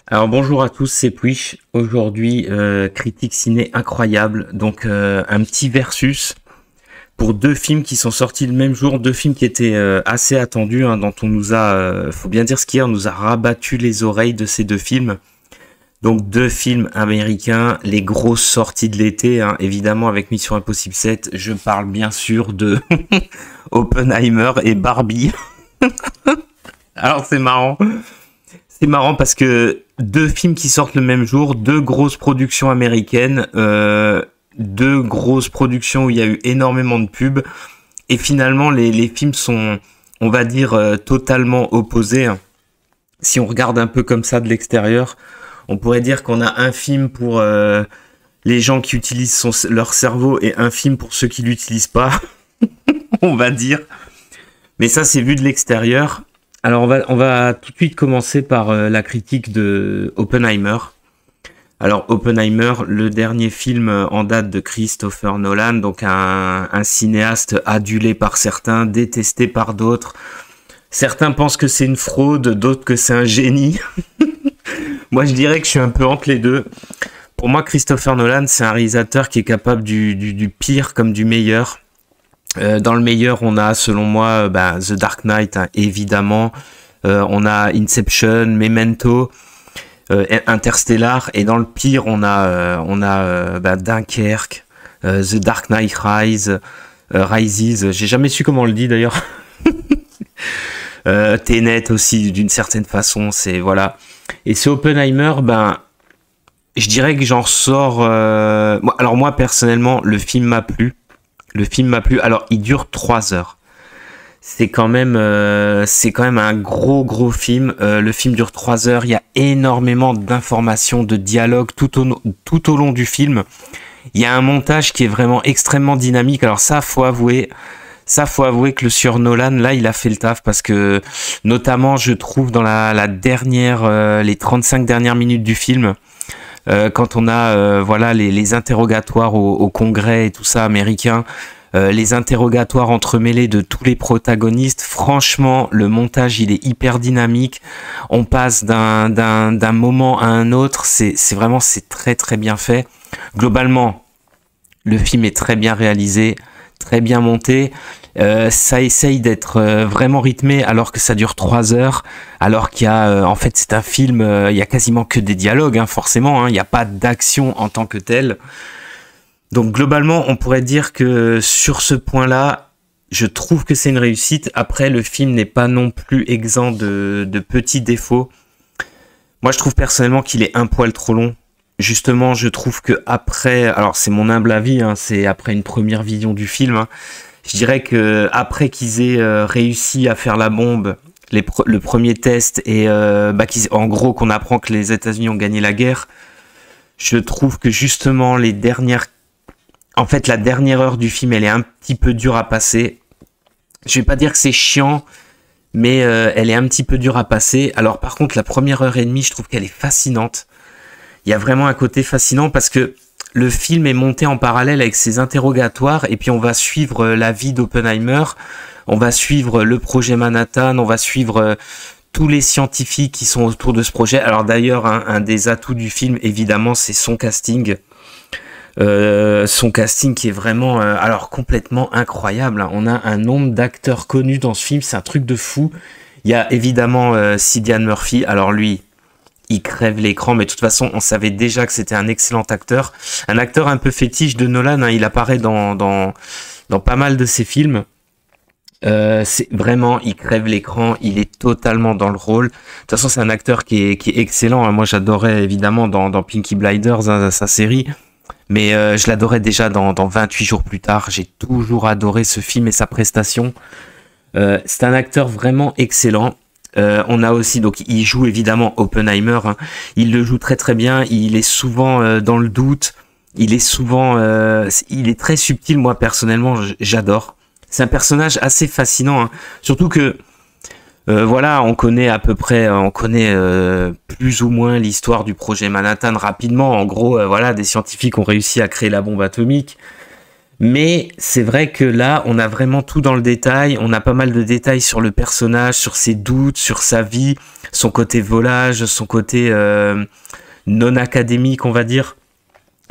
Alors bonjour à tous, c'est Puich. Aujourd'hui, critique ciné incroyable. Donc un petit versus pour deux films qui sont sortis le même jour, deux films qui étaient assez attendus, hein, dont on nous a, faut bien dire ce qu'il y a, on nous a rabattu les oreilles de ces deux films. Donc deux films américains, les grosses sorties de l'été, hein, évidemment avec Mission Impossible 7. Je parle bien sûr de Oppenheimer et Barbie. Alors c'est marrant. C'est marrant parce que deux films qui sortent le même jour, deux grosses productions américaines, deux grosses productions où il y a eu énormément de pubs, et finalement les films sont, on va dire, totalement opposés. Si on regarde un peu comme ça de l'extérieur, on pourrait dire qu'on a un film pour les gens qui utilisent leur cerveau et un film pour ceux qui l'utilisent pas, on va dire. Mais ça, c'est vu de l'extérieur. Alors on va tout de suite commencer par la critique de Oppenheimer. Alors Oppenheimer, le dernier film en date de Christopher Nolan, donc un cinéaste adulé par certains, détesté par d'autres. Certains pensent que c'est une fraude, d'autres que c'est un génie. Moi je dirais que je suis un peu entre les deux. Pour moi, Christopher Nolan, c'est un réalisateur qui est capable du pire comme du meilleur. Dans le meilleur, on a, selon moi, The Dark Knight, hein, évidemment. On a Inception, Memento, Interstellar. Et dans le pire, on a Dunkerque, The Dark Knight Rises. J'ai jamais su comment on le dit d'ailleurs. Tenet aussi, d'une certaine façon. C'est voilà. Et c'est Oppenheimer, je dirais que j'en sors. Alors moi, personnellement, le film m'a plu. Alors, il dure 3 heures. C'est quand même un gros film. Le film dure 3 heures. Il y a énormément d'informations, de dialogues tout au long du film. Il y a un montage qui est vraiment extrêmement dynamique. Alors ça, faut avouer que le sieur Nolan, là, il a fait le taf parce que, notamment, je trouve dans la dernière, les 35 dernières minutes du film, quand on a les interrogatoires au Congrès et tout ça américain, les interrogatoires entremêlés de tous les protagonistes, franchement le montage il est hyper dynamique, on passe d'un moment à un autre, c'est très très bien fait. Globalement le film est très bien réalisé, très bien monté. Ça essaye d'être vraiment rythmé alors que ça dure 3 heures, alors qu'il y a en fait c'est un film, il y a quasiment que des dialogues, hein, forcément, hein, il n'y a pas d'action en tant que telle. Donc globalement on pourrait dire que sur ce point-là, je trouve que c'est une réussite. Après, le film n'est pas non plus exempt de petits défauts. Moi je trouve personnellement qu'il est un poil trop long. Justement, je trouve que après, alors c'est mon humble avis, hein, c'est après une première vision du film, hein, je dirais que après qu'ils aient réussi à faire la bombe, le premier test, et en gros qu'on apprend que les États-Unis ont gagné la guerre, je trouve que justement la dernière heure du film, elle est un petit peu dure à passer. Je vais pas dire que c'est chiant, mais elle est un petit peu dure à passer. Alors par contre, la première heure et demie, je trouve qu'elle est fascinante. Il y a vraiment un côté fascinant parce que le film est monté en parallèle avec ses interrogatoires, et puis on va suivre la vie d'Oppenheimer, on va suivre le projet Manhattan, on va suivre tous les scientifiques qui sont autour de ce projet. Alors d'ailleurs, un des atouts du film, évidemment, c'est son casting. Son casting qui est vraiment complètement incroyable. On a un nombre d'acteurs connus dans ce film, c'est un truc de fou. Il y a évidemment Cillian Murphy. Alors lui, il crève l'écran, mais de toute façon, on savait déjà que c'était un excellent acteur. Un acteur un peu fétiche de Nolan, hein, il apparaît dans pas mal de ses films. C'est vraiment, il crève l'écran, il est totalement dans le rôle. De toute façon, c'est un acteur qui est excellent, hein. Moi, j'adorais évidemment dans Peaky Blinders, hein, sa série. Mais je l'adorais déjà dans 28 jours plus tard. J'ai toujours adoré ce film et sa prestation. C'est un acteur vraiment excellent. On a aussi, donc il joue évidemment Oppenheimer, hein. Il le joue très très bien, il est souvent dans le doute, il est très subtil. Moi personnellement j'adore, c'est un personnage assez fascinant, hein. Surtout que on connaît à peu près, plus ou moins l'histoire du projet Manhattan rapidement. En gros, des scientifiques ont réussi à créer la bombe atomique. Mais c'est vrai que là, on a vraiment tout dans le détail. On a pas mal de détails sur le personnage, sur ses doutes, sur sa vie, son côté volage, son côté non académique, on va dire.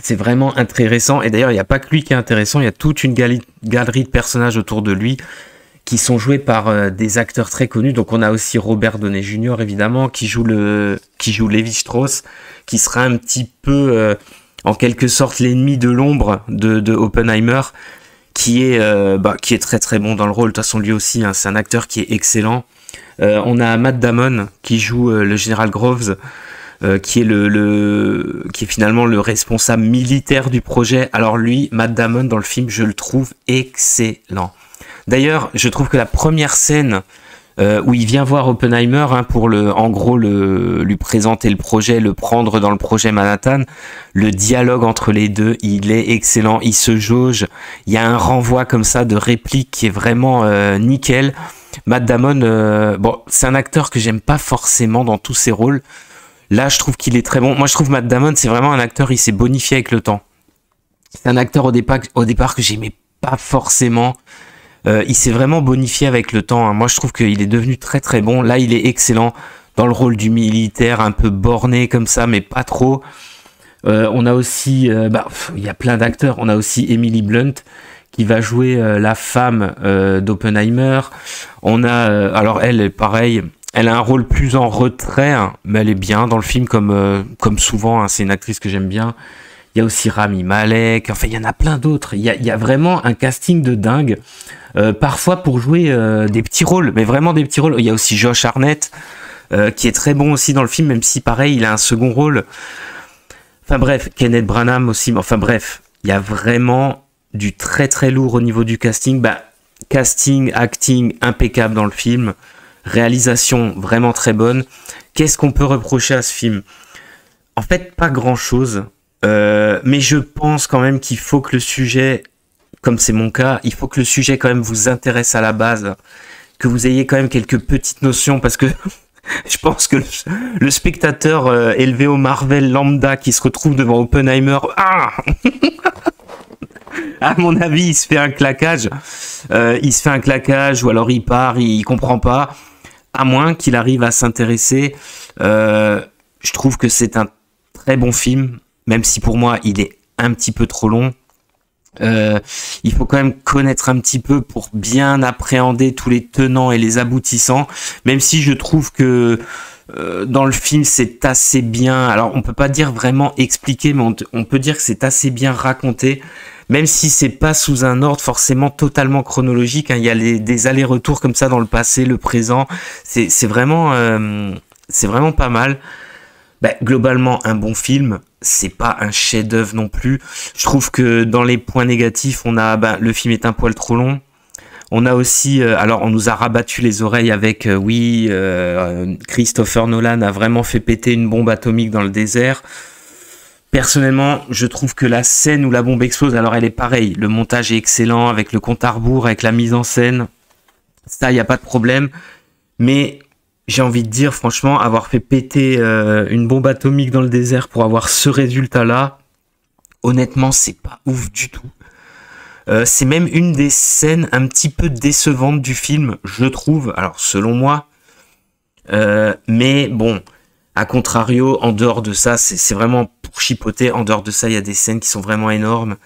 C'est vraiment intéressant. Et d'ailleurs, il n'y a pas que lui qui est intéressant. Il y a toute une galerie de personnages autour de lui qui sont joués par des acteurs très connus. Donc, on a aussi Robert Downey Jr., évidemment, qui joue Lévi Strauss, qui sera un petit peu, en quelque sorte, l'ennemi de l'ombre de Oppenheimer, qui est très très bon dans le rôle. De toute façon, lui aussi, hein, c'est un acteur qui est excellent. On a Matt Damon qui joue le général Groves, qui est finalement le responsable militaire du projet. Alors lui, Matt Damon dans le film, je le trouve excellent. D'ailleurs, je trouve que la première scène où il vient voir Oppenheimer pour lui présenter le projet, le prendre dans le projet Manhattan, le dialogue entre les deux, il est excellent, il se jauge, il y a un renvoi comme ça de réplique qui est vraiment nickel. Matt Damon, c'est un acteur que j'aime pas forcément dans tous ses rôles. Là, je trouve qu'il est très bon. Moi, je trouve Matt Damon, c'est vraiment un acteur, il s'est bonifié avec le temps. C'est un acteur au départ que j'aimais pas forcément. Il s'est vraiment bonifié avec le temps. Hein. Moi, je trouve qu'il est devenu très très bon. Là, il est excellent dans le rôle du militaire, un peu borné comme ça, mais pas trop. On a aussi, il y a plein d'acteurs. On a aussi Emily Blunt qui va jouer la femme d'Oppenheimer. On a, alors elle, pareil. Elle a un rôle plus en retrait, hein, mais elle est bien dans le film comme souvent. Hein, c'est une actrice que j'aime bien. Il y a aussi Rami Malek. Enfin, il y en a plein d'autres. Il y a vraiment un casting de dingue. Parfois pour jouer des petits rôles, mais vraiment des petits rôles. Il y a aussi Josh Hartnett qui est très bon aussi dans le film, même si pareil, il a un second rôle. Enfin bref, Kenneth Branagh aussi. Enfin bref, il y a vraiment du très très lourd au niveau du casting. Casting, acting impeccable dans le film. Réalisation vraiment très bonne. Qu'est-ce qu'on peut reprocher à ce film? En fait, pas grand-chose. Mais je pense quand même qu'il faut que le sujet, comme c'est mon cas, il faut que le sujet quand même vous intéresse à la base. Que vous ayez quand même quelques petites notions, parce que je pense que le spectateur élevé au Marvel lambda qui se retrouve devant Oppenheimer, à mon avis, il se fait un claquage. Ou alors il part, il comprend pas. À moins qu'il arrive à s'intéresser. Je trouve que c'est un très bon film, même si pour moi, il est un petit peu trop long. Il faut quand même connaître un petit peu pour bien appréhender tous les tenants et les aboutissants. Même si je trouve que dans le film, c'est assez bien... Alors, on peut pas dire vraiment expliqué, mais on peut dire que c'est assez bien raconté. Même si c'est pas sous un ordre forcément totalement chronologique, hein, il y a des allers-retours comme ça dans le passé, le présent. C'est vraiment pas mal. Globalement, un bon film. C'est pas un chef-d'œuvre non plus. Je trouve que dans les points négatifs, on a le film est un poil trop long. On a aussi, alors on nous a rabattu les oreilles avec Christopher Nolan a vraiment fait péter une bombe atomique dans le désert. Personnellement, je trouve que la scène où la bombe explose, alors elle est pareille, le montage est excellent avec le compte à rebours, avec la mise en scène, ça, il n'y a pas de problème. Mais j'ai envie de dire, franchement, avoir fait péter une bombe atomique dans le désert pour avoir ce résultat-là, honnêtement, c'est pas ouf du tout. C'est même une des scènes un petit peu décevantes du film, je trouve, alors selon moi. Mais bon... A contrario, en dehors de ça, c'est vraiment pour chipoter. En dehors de ça, il y a des scènes qui sont vraiment énormes.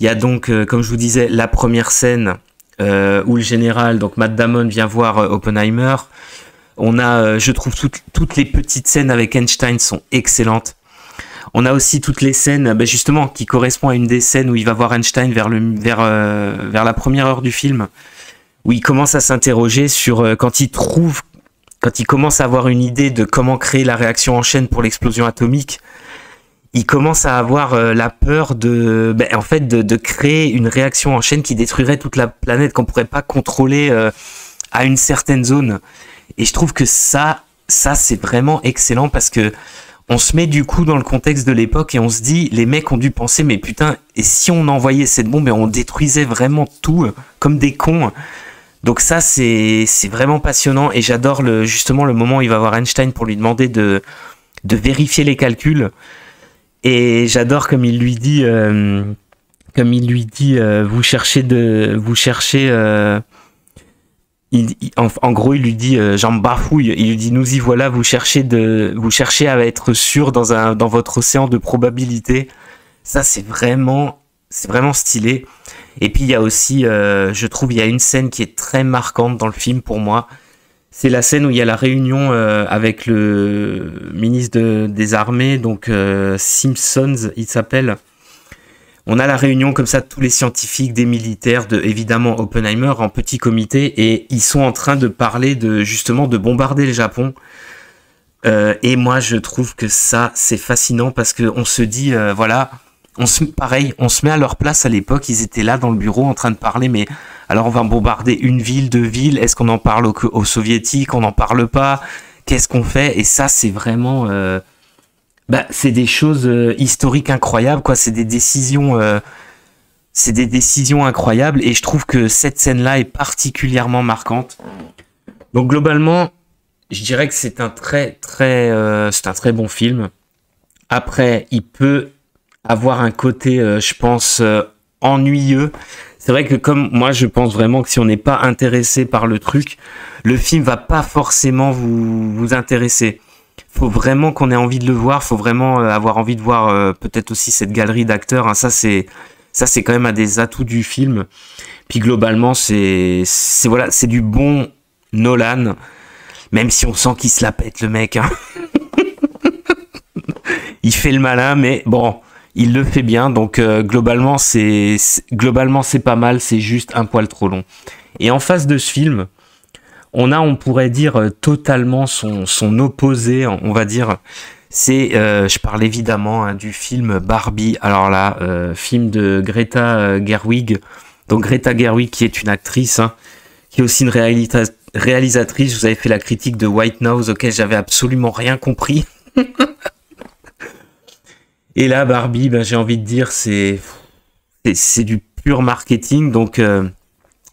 Il y a donc, comme je vous disais, la première scène où le général, donc Matt Damon, vient voir Oppenheimer. On a, je trouve, toutes les petites scènes avec Einstein sont excellentes. On a aussi toutes les scènes, justement, qui correspondent à une des scènes où il va voir Einstein vers la première heure du film, où il commence à s'interroger sur quand il commence à avoir une idée de comment créer la réaction en chaîne pour l'explosion atomique, il commence à avoir la peur de créer une réaction en chaîne qui détruirait toute la planète, qu'on pourrait pas contrôler à une certaine zone. Et je trouve que ça c'est vraiment excellent parce que on se met du coup dans le contexte de l'époque et on se dit, les mecs ont dû penser, mais putain, et si on envoyait cette bombe et on détruisait vraiment tout comme des cons. Donc ça, c'est vraiment passionnant et j'adore justement le moment où il va voir Einstein pour lui demander de vérifier les calculs. Et j'adore comme il lui dit comme il lui dit, vous cherchez en gros, il lui dit, j'en bafouille, il lui dit, nous y voilà, vous cherchez à être sûr dans votre océan de probabilité. Ça, c'est vraiment stylé. Et puis, il y a aussi, je trouve, il y a une scène qui est très marquante dans le film pour moi. C'est la scène où il y a la réunion avec le ministre des Armées, donc Simpsons, il s'appelle. On a la réunion comme ça de tous les scientifiques, des militaires, évidemment Oppenheimer en petit comité, et ils sont en train de parler justement de bombarder le Japon. Et moi je trouve que ça c'est fascinant parce que on se dit voilà, on se met à leur place à l'époque, ils étaient là dans le bureau en train de parler, mais alors on va bombarder une ville, deux villes, est-ce qu'on en parle aux soviétiques, on n'en parle pas, qu'est-ce qu'on fait? Et ça c'est vraiment c'est des choses historiques incroyables, quoi. C'est des décisions incroyables. Et je trouve que cette scène-là est particulièrement marquante. Donc globalement, je dirais que c'est un très bon film. Après, il peut avoir un côté, je pense, ennuyeux. C'est vrai que comme moi, je pense vraiment que si on n'est pas intéressé par le truc, le film va pas forcément vous intéresser. Faut vraiment qu'on ait envie de le voir, faut vraiment avoir envie de voir peut-être aussi cette galerie d'acteurs, hein. Ça c'est quand même un des atouts du film. Puis globalement c'est du bon Nolan, même si on sent qu'il se la pète le mec, hein. Il fait le malin, mais bon, il le fait bien, donc globalement c'est pas mal, c'est juste un poil trop long. Et en face de ce film, on pourrait dire totalement son opposé, on va dire. C'est, je parle évidemment hein, du film Barbie. Alors là, film de Greta Gerwig. Donc Greta Gerwig qui est une actrice, hein, qui est aussi une réalisatrice. Je vous avais fait la critique de White Nose, auquel j'avais absolument rien compris. Et là, Barbie, j'ai envie de dire, c'est du pur marketing. Donc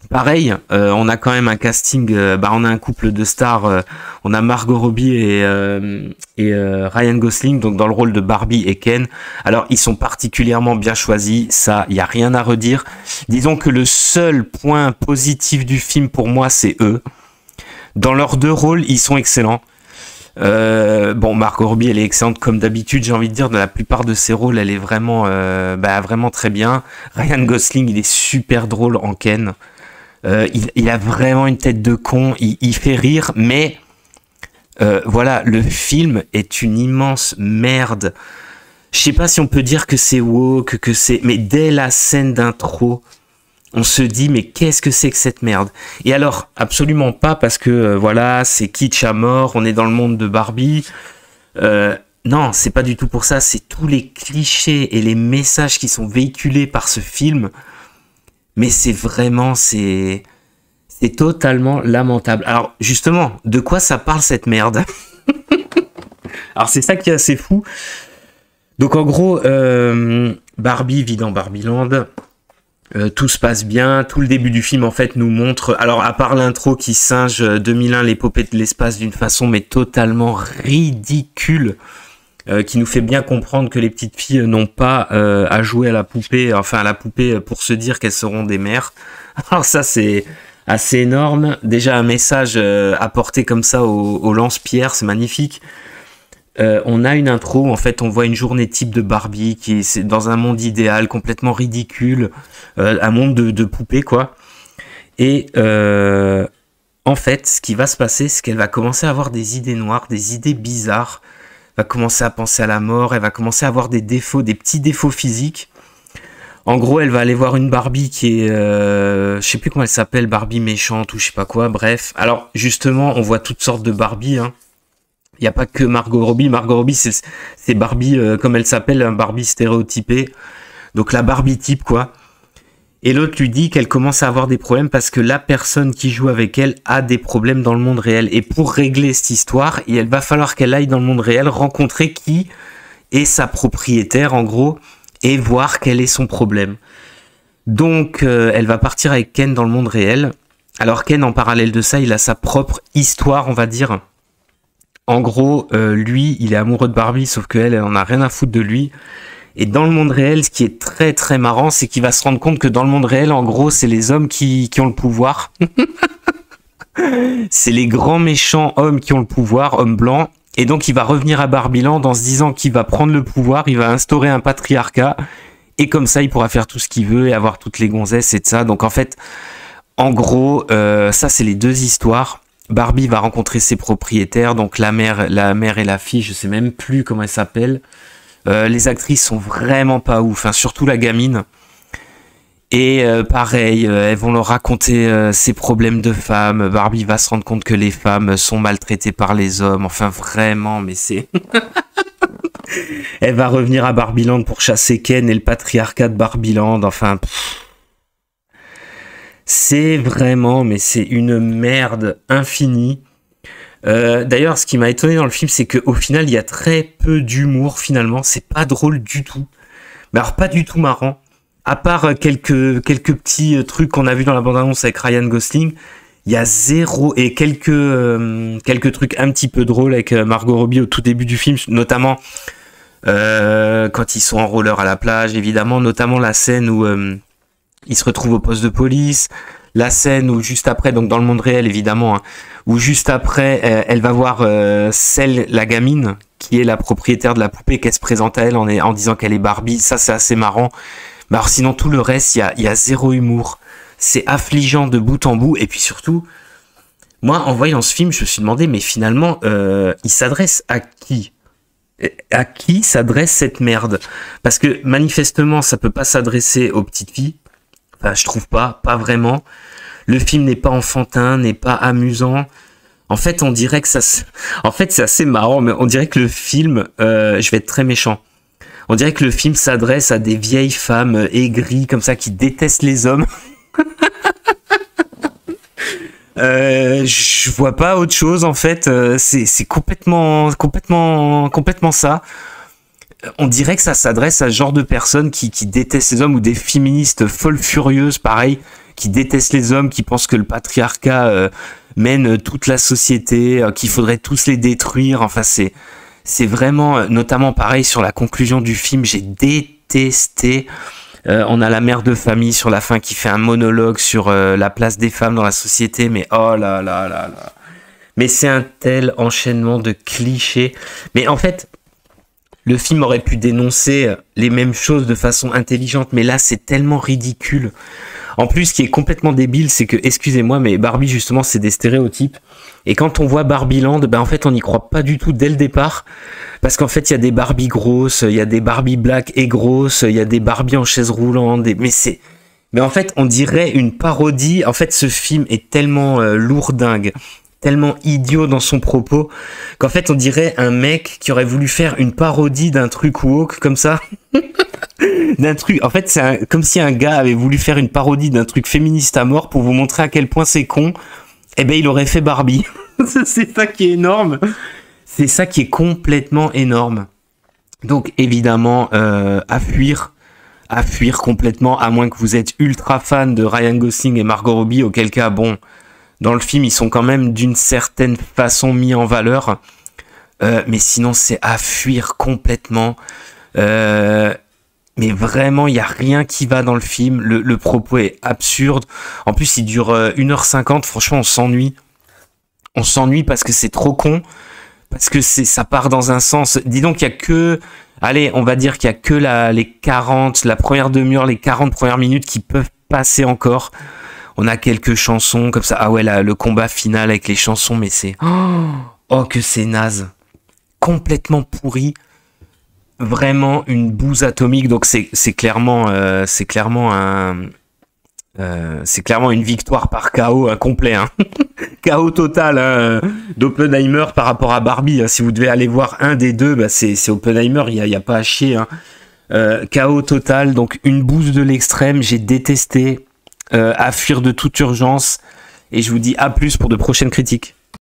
pareil, on a quand même un casting, on a un couple de stars, on a Margot Robbie et Ryan Gosling, donc dans le rôle de Barbie et Ken. Alors ils sont particulièrement bien choisis, ça, il y a rien à redire. Disons que le seul point positif du film pour moi, c'est eux. Dans leurs deux rôles, ils sont excellents. Margot Robbie, elle est excellente comme d'habitude, j'ai envie de dire, dans la plupart de ses rôles, elle est vraiment, vraiment très bien. Ryan Gosling, il est super drôle en Ken. Il a vraiment une tête de con, il fait rire, mais voilà, le film est une immense merde. Je sais pas si on peut dire que c'est woke, mais dès la scène d'intro, on se dit mais qu'est-ce que c'est que cette merde? Et alors absolument pas parce que voilà, c'est kitsch à mort, on est dans le monde de Barbie. Non, c'est pas du tout pour ça, c'est tous les clichés et les messages qui sont véhiculés par ce film. Mais c'est totalement lamentable. Alors justement, de quoi ça parle cette merde? Alors c'est ça qui est assez fou. Donc en gros, Barbie vit dans Barbieland. Tout se passe bien. Tout le début du film en fait nous montre. Alors à part l'intro qui singe 2001 l'épopée de l'espace d'une façon mais totalement ridicule. Qui nous fait bien comprendre que les petites filles n'ont pas à jouer à la poupée pour se dire qu'elles seront des mères. Alors ça c'est assez énorme. Déjà un message apporté comme ça au lance-pierre, c'est magnifique. On a une intro où en fait on voit une journée type de Barbie qui est dans un monde idéal, complètement ridicule, un monde de poupées quoi. Et en fait ce qui va se passer, c'est qu'elle va commencer à avoir des idées noires, des idées bizarres. Va commencer à penser à la mort, elle va commencer à avoir des défauts, des petits défauts physiques. En gros, elle va aller voir une Barbie qui est, je sais plus comment elle s'appelle, Barbie méchante ou je sais pas quoi, bref. Alors, justement, on voit toutes sortes de Barbie, hein. Il n'y a pas que Margot Robbie. Margot Robbie, c'est Barbie, comme elle s'appelle, un Barbie stéréotypée. Donc la Barbie type, quoi. Et l'autre lui dit qu'elle commence à avoir des problèmes parce que la personne qui joue avec elle a des problèmes dans le monde réel. Et pour régler cette histoire, il va falloir qu'elle aille dans le monde réel, rencontrer qui est sa propriétaire, en gros, et voir quel est son problème. Donc, elle va partir avec Ken dans le monde réel. Alors Ken, en parallèle de ça, il a sa propre histoire, on va dire. En gros, lui, il est amoureux de Barbie, sauf qu'elle, elle en a rien à foutre de lui. Et dans le monde réel, ce qui est très très marrant, c'est qu'il va se rendre compte que dans le monde réel, en gros, c'est les hommes qui ont le pouvoir. C'est les grands méchants hommes qui ont le pouvoir, hommes blancs. Et donc il va revenir à Barbiland en se disant qu'il va prendre le pouvoir, il va instaurer un patriarcat. Et comme ça, il pourra faire tout ce qu'il veut et avoir toutes les gonzesses et de ça. Donc en fait, en gros, ça c'est les deux histoires. Barbie va rencontrer ses propriétaires, donc la mère et la fille, je sais même plus comment elles s'appellent. Les actrices sont vraiment pas ouf, hein, surtout la gamine. Et pareil, elles vont leur raconter ses problèmes de femmes. Barbie va se rendre compte que les femmes sont maltraitées par les hommes. Enfin vraiment, mais c'est... Elle va revenir à Barbiland pour chasser Ken et le patriarcat de Barbiland. Enfin, c'est vraiment, mais c'est une merde infinie. D'ailleurs, ce qui m'a étonné dans le film, c'est qu'au final, il y a très peu d'humour finalement. C'est pas drôle du tout. Mais alors, pas du tout marrant. À part quelques petits trucs qu'on a vu dans la bande-annonce avec Ryan Gosling, il y a zéro et quelques trucs un petit peu drôles avec Margot Robbie au tout début du film, notamment quand ils sont en roller à la plage, évidemment, notamment la scène où ils se retrouvent au poste de police, la scène où juste après, donc dans le monde réel évidemment, hein, où juste après elle va voir la gamine qui est la propriétaire de la poupée, qu'elle se présente à elle en disant qu'elle est Barbie. Ça c'est assez marrant. Mais alors sinon tout le reste, il y a zéro humour. C'est affligeant de bout en bout. Et puis surtout, moi en voyant ce film, je me suis demandé, mais finalement, il s'adresse à qui ? À qui s'adresse cette merde ? Parce que manifestement, ça peut pas s'adresser aux petites filles. Enfin, je trouve pas vraiment. Le film n'est pas enfantin, n'est pas amusant. En fait, on dirait que en fait, c'est assez marrant, mais on dirait que le film, je vais être très méchant. On dirait que le film s'adresse à des vieilles femmes aigries, comme ça, qui détestent les hommes. Je vois pas autre chose, en fait. C'est complètement ça. On dirait que ça s'adresse à ce genre de personnes qui détestent les hommes, ou des féministes folles furieuses, pareil, qui détestent les hommes, qui pensent que le patriarcat mène toute la société, qu'il faudrait tous les détruire. Enfin, c'est vraiment, notamment pareil sur la conclusion du film, j'ai détesté. On a la mère de famille sur la fin qui fait un monologue sur la place des femmes dans la société, mais oh là là là là. Mais c'est un tel enchaînement de clichés. Mais en fait, le film aurait pu dénoncer les mêmes choses de façon intelligente, mais là c'est tellement ridicule. En plus, ce qui est complètement débile, c'est que, excusez-moi, mais Barbie, justement, c'est des stéréotypes. Et quand on voit Barbieland, ben, en fait, on n'y croit pas du tout dès le départ. Parce qu'en fait, il y a des Barbie grosses, il y a des Barbie black et grosses, il y a des Barbie en chaise roulante, mais en fait, on dirait une parodie. En fait, ce film est tellement lourdingue, tellement idiot dans son propos, qu'en fait, on dirait un mec qui aurait voulu faire une parodie d'un truc woke, comme ça. D'un truc, en fait, comme si un gars avait voulu faire une parodie d'un truc féministe à mort pour vous montrer à quel point c'est con. Eh ben, il aurait fait Barbie. C'est ça qui est énorme. C'est ça qui est complètement énorme. Donc, évidemment, à fuir complètement, à moins que vous êtes ultra fan de Ryan Gosling et Margot Robbie, auquel cas, bon, dans le film, ils sont quand même d'une certaine façon mis en valeur. Mais sinon, c'est à fuir complètement. Mais vraiment, il n'y a rien qui va dans le film. Le propos est absurde. En plus, il dure 1h50. Franchement, on s'ennuie. On s'ennuie parce que c'est trop con. Parce que ça part dans un sens. Dis donc, il y a que... Allez, on va dire qu'il y a que la première demi-heure, les 40 premières minutes qui peuvent passer encore. On a quelques chansons comme ça. Ah ouais, là, le combat final avec les chansons, mais c'est... Oh, que c'est naze. Complètement pourri. Vraiment une bouse atomique. Donc c'est clairement une victoire par KO incomplet, hein. KO total, hein, d'Oppenheimer par rapport à Barbie, hein. Si vous devez aller voir un des deux, bah c'est Oppenheimer, il y a pas à chier, hein. KO total, donc une bouse de l'extrême. J'ai détesté, à fuir de toute urgence, et je vous dis à plus pour de prochaines critiques.